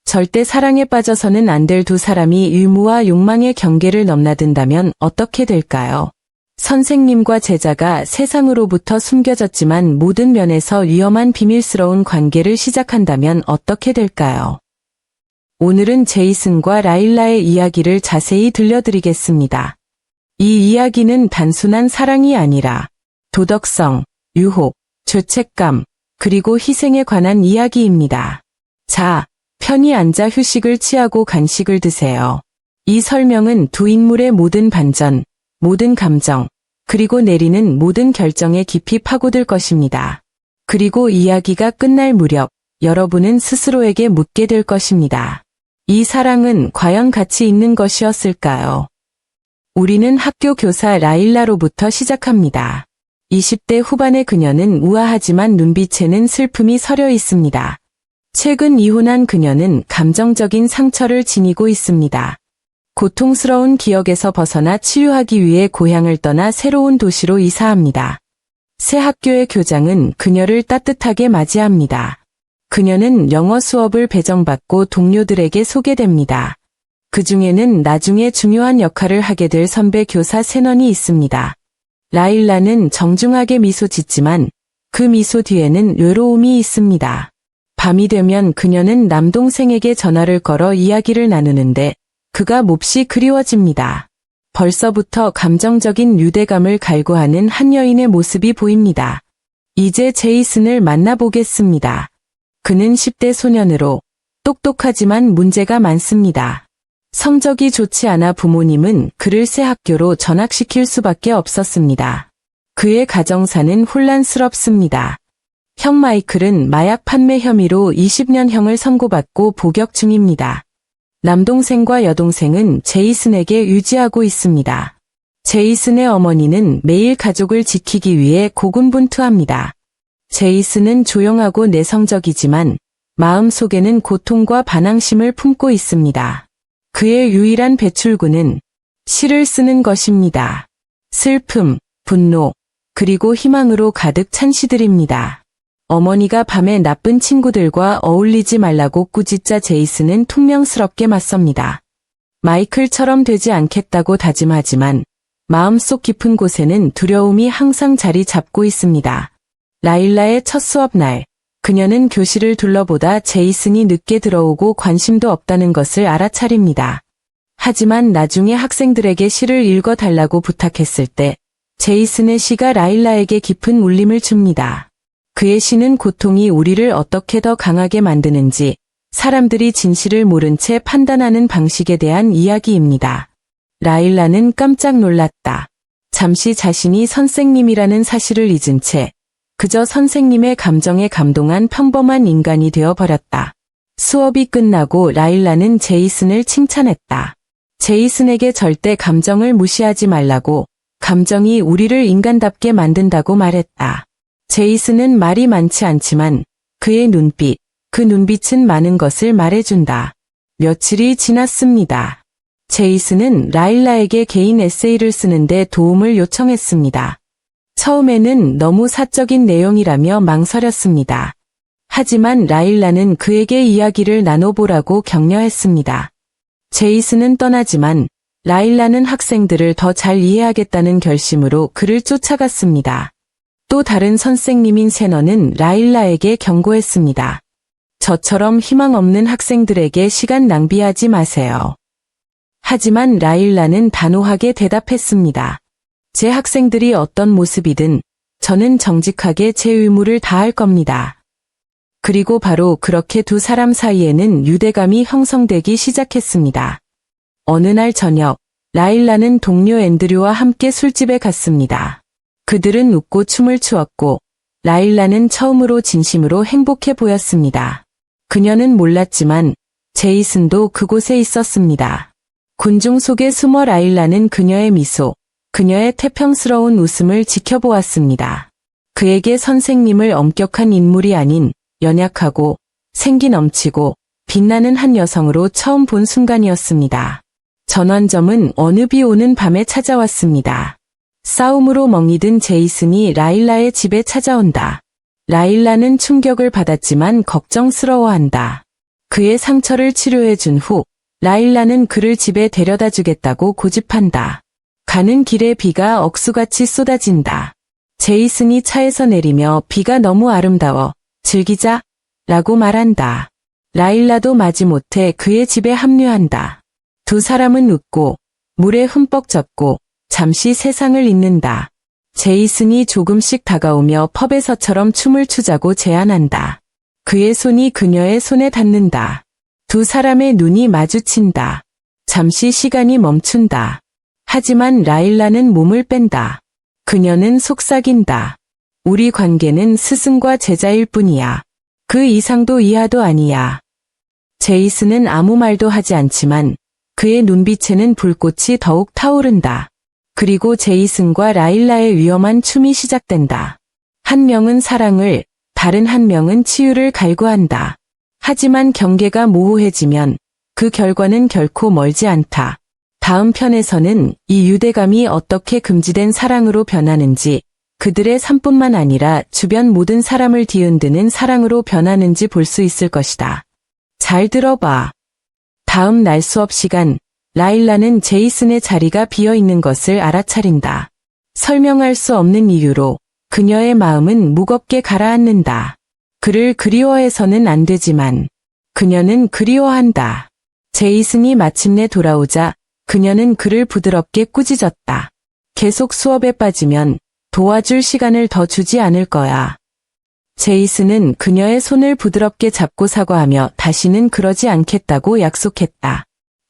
절대 사랑에 빠져서는 안 될 두 사람이 의무와 욕망의 경계를 넘나든다면 어떻게 될까요? 선생님과 제자가 세상으로부터 숨겨졌지만 모든 면에서 위험한 비밀스러운 관계를 시작한다면 어떻게 될까요? 오늘은 제이슨과 라일라의 이야기를 자세히 들려드리겠습니다. 이 이야기는 단순한 사랑이 아니라 도덕성, 유혹, 죄책감, 그리고 희생에 관한 이야기입니다. 자, 편히 앉아 휴식을 취하고 간식을 드세요. 이 설명은 두 인물의 모든 반전, 모든 감정, 그리고 내리는 모든 결정에 깊이 파고들 것입니다. 그리고 이야기가 끝날 무렵 여러분은 스스로에게 묻게 될 것입니다. 이 사랑은 과연 가치 있는 것이었을까요? 우리는 학교 교사 라일라로부터 시작합니다. 20대 후반의 그녀는 우아하지만 눈빛에는 슬픔이 서려 있습니다. 최근 이혼한 그녀는 감정적인 상처를 지니고 있습니다. 고통스러운 기억에서 벗어나 치유하기 위해 고향을 떠나 새로운 도시로 이사합니다. 새 학교의 교장은 그녀를 따뜻하게 맞이합니다. 그녀는 영어 수업을 배정받고 동료들에게 소개됩니다. 그 중에는 나중에 중요한 역할을 하게 될 선배 교사 세넌이 있습니다. 라일라는 정중하게 미소 짓지만 그 미소 뒤에는 외로움이 있습니다. 밤이 되면 그녀는 남동생에게 전화를 걸어 이야기를 나누는데 그가 몹시 그리워집니다. 벌써부터 감정적인 유대감을 갈구하는 한 여인의 모습이 보입니다. 이제 제이슨을 만나보겠습니다. 그는 10대 소년으로 똑똑하지만 문제가 많습니다. 성적이 좋지 않아 부모님은 그를 새 학교로 전학시킬 수밖에 없었습니다. 그의 가정사는 혼란스럽습니다. 형 마이클은 마약 판매 혐의로 20년형을 선고받고 복역 중입니다. 남동생과 여동생은 제이슨에게 유지하고 있습니다. 제이슨의 어머니는 매일 가족을 지키기 위해 고군분투합니다. 제이슨은 조용하고 내성적이지만 마음속에는 고통과 반항심을 품고 있습니다. 그의 유일한 배출구는 시를 쓰는 것입니다. 슬픔, 분노, 그리고 희망으로 가득 찬 시들입니다. 어머니가 밤에 나쁜 친구들과 어울리지 말라고 꾸짖자 제이슨은 퉁명스럽게 맞섭니다. 마이클처럼 되지 않겠다고 다짐하지만 마음속 깊은 곳에는 두려움이 항상 자리 잡고 있습니다. 라일라의 첫 수업 날, 그녀는 교실을 둘러보다 제이슨이 늦게 들어오고 관심도 없다는 것을 알아차립니다. 하지만 나중에 학생들에게 시를 읽어달라고 부탁했을 때 제이슨의 시가 라일라에게 깊은 울림을 줍니다. 그의 시는 고통이 우리를 어떻게 더 강하게 만드는지 사람들이 진실을 모른 채 판단하는 방식에 대한 이야기입니다. 라일라는 깜짝 놀랐다. 잠시 자신이 선생님이라는 사실을 잊은 채 그저 선생님의 감정에 감동한 평범한 인간이 되어버렸다. 수업이 끝나고 라일라는 제이슨을 칭찬했다. 제이슨에게 절대 감정을 무시하지 말라고, 감정이 우리를 인간답게 만든다고 말했다. 제이슨은 말이 많지 않지만 그의 눈빛, 그 눈빛은 많은 것을 말해준다. 며칠이 지났습니다. 제이슨은 라일라에게 개인 에세이를 쓰는데 도움을 요청했습니다. 처음에는 너무 사적인 내용이라며 망설였습니다. 하지만 라일라는 그에게 이야기를 나눠보라고 격려했습니다. 제이슨은 떠나지만 라일라는 학생들을 더 잘 이해하겠다는 결심으로 그를 쫓아갔습니다. 또 다른 선생님인 세넌은 라일라에게 경고했습니다. 저처럼 희망 없는 학생들에게 시간 낭비하지 마세요. 하지만 라일라는 단호하게 대답했습니다. 제 학생들이 어떤 모습이든 저는 정직하게 제 의무를 다할 겁니다. 그리고 바로 그렇게 두 사람 사이에는 유대감이 형성되기 시작했습니다. 어느 날 저녁, 라일라는 동료 앤드류와 함께 술집에 갔습니다. 그들은 웃고 춤을 추었고 라일라는 처음으로 진심으로 행복해 보였습니다. 그녀는 몰랐지만 제이슨도 그곳에 있었습니다. 군중 속에 숨어 라일라는 그녀의 미소, 그녀의 태평스러운 웃음을 지켜보았습니다. 그에게 선생님을 엄격한 인물이 아닌 연약하고 생기 넘치고 빛나는 한 여성으로 처음 본 순간이었습니다. 전환점은 어느 비 오는 밤에 찾아왔습니다. 싸움으로 멍이 든 제이슨이 라일라의 집에 찾아온다. 라일라는 충격을 받았지만 걱정스러워한다. 그의 상처를 치료해 준 후 라일라는 그를 집에 데려다 주겠다고 고집한다. 가는 길에 비가 억수같이 쏟아진다. 제이슨이 차에서 내리며 비가 너무 아름다워 즐기자 라고 말한다. 라일라도 마지못해 그의 집에 합류한다. 두 사람은 웃고 물에 흠뻑 젖고 잠시 세상을 잊는다. 제이슨이 조금씩 다가오며 펍에서처럼 춤을 추자고 제안한다. 그의 손이 그녀의 손에 닿는다. 두 사람의 눈이 마주친다. 잠시 시간이 멈춘다. 하지만 라일라는 몸을 뺀다. 그녀는 속삭인다. 우리 관계는 스승과 제자일 뿐이야. 그 이상도 이하도 아니야. 제이슨은 아무 말도 하지 않지만 그의 눈빛에는 불꽃이 더욱 타오른다. 그리고 제이슨과 라일라의 위험한 춤이 시작된다. 한 명은 사랑을, 다른 한 명은 치유를 갈구한다. 하지만 경계가 모호해지면 그 결과는 결코 멀지 않다. 다음 편에서는 이 유대감이 어떻게 금지된 사랑으로 변하는지, 그들의 삶뿐만 아니라 주변 모든 사람을 뒤흔드는 사랑으로 변하는지 볼 수 있을 것이다. 잘 들어봐. 다음 날 수업 시간, 라일라는 제이슨의 자리가 비어 있는 것을 알아차린다. 설명할 수 없는 이유로 그녀의 마음은 무겁게 가라앉는다. 그를 그리워해서는 안 되지만 그녀는 그리워한다. 제이슨이 마침내 돌아오자 그녀는 그를 부드럽게 꾸짖었다. 계속 수업에 빠지면 도와줄 시간을 더 주지 않을 거야. 제이슨은 그녀의 손을 부드럽게 잡고 사과하며 다시는 그러지 않겠다고 약속했다.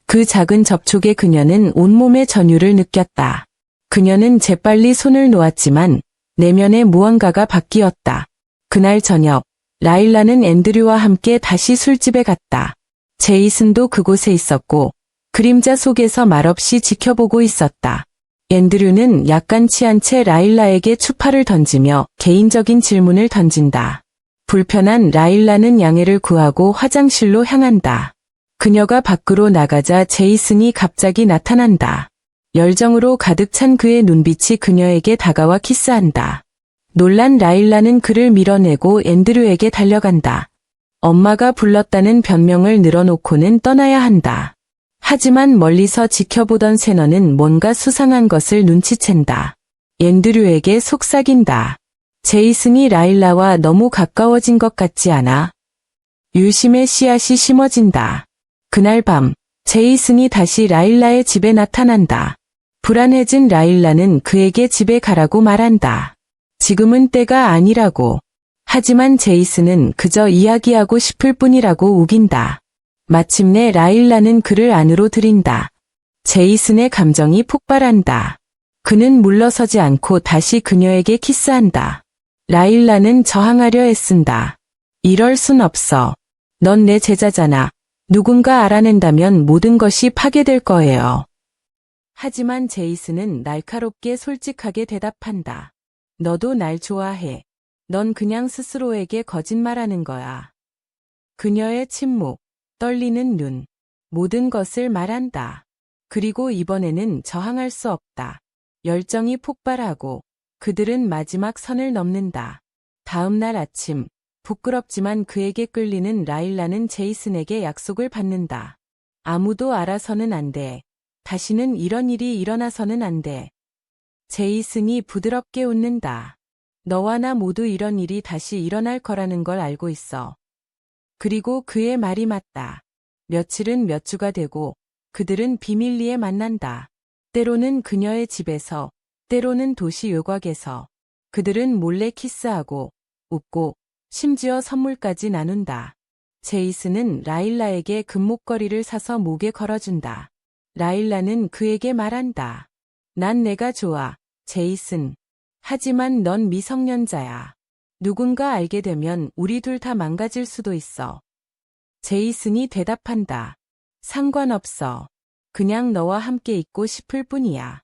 그 작은 접촉에 그녀는 온몸의 전율을 느꼈다. 그녀는 재빨리 손을 놓았지만 내면의 무언가가 바뀌었다. 그날 저녁, 라일라는 앤드류와 함께 다시 술집에 갔다. 제이슨도 그곳에 있었고 그림자 속에서 말없이 지켜보고 있었다. 앤드류는 약간 취한 채 라일라에게 추파를 던지며 개인적인 질문을 던진다. 불편한 라일라는 양해를 구하고 화장실로 향한다. 그녀가 밖으로 나가자 제이슨이 갑자기 나타난다. 열정으로 가득 찬 그의 눈빛이 그녀에게 다가와 키스한다. 놀란 라일라는 그를 밀어내고 앤드류에게 달려간다. 엄마가 불렀다는 변명을 늘어놓고는 떠나야 한다. 하지만 멀리서 지켜보던 세너는 뭔가 수상한 것을 눈치챈다. 앤드류에게 속삭인다. 제이슨이 라일라와 너무 가까워진 것 같지 않아? 유심의 씨앗이 심어진다. 그날 밤, 제이슨이 다시 라일라의 집에 나타난다. 불안해진 라일라는 그에게 집에 가라고 말한다. 지금은 때가 아니라고. 하지만 제이슨은 그저 이야기하고 싶을 뿐이라고 우긴다. 마침내 라일라는 그를 안으로 들인다. 제이슨의 감정이 폭발한다. 그는 물러서지 않고 다시 그녀에게 키스한다. 라일라는 저항하려 애쓴다. 이럴 순 없어. 넌 내 제자잖아. 누군가 알아낸다면 모든 것이 파괴될 거예요. 하지만 제이슨은 날카롭게 솔직하게 대답한다. 너도 날 좋아해. 넌 그냥 스스로에게 거짓말하는 거야. 그녀의 침묵, 떨리는 눈, 모든 것을 말한다. 그리고 이번에는 저항할 수 없다. 열정이 폭발하고 그들은 마지막 선을 넘는다. 다음 날 아침, 부끄럽지만 그에게 끌리는 라일라는 제이슨에게 약속을 받는다. 아무도 알아서는 안 돼. 다시는 이런 일이 일어나서는 안 돼. 제이슨이 부드럽게 웃는다. 너와 나 모두 이런 일이 다시 일어날 거라는 걸 알고 있어. 그리고 그의 말이 맞다. 며칠은 몇 주가 되고 그들은 비밀리에 만난다. 때로는 그녀의 집에서, 때로는 도시 외곽에서. 그들은 몰래 키스하고 웃고 심지어 선물까지 나눈다. 제이슨은 라일라에게 금목걸이를 사서 목에 걸어준다. 라일라는 그에게 말한다. 난 내가 좋아, 제이슨. 하지만 넌 미성년자야. 누군가 알게 되면 우리 둘 다 망가질 수도 있어. 제이슨이 대답한다. 상관없어. 그냥 너와 함께 있고 싶을 뿐이야.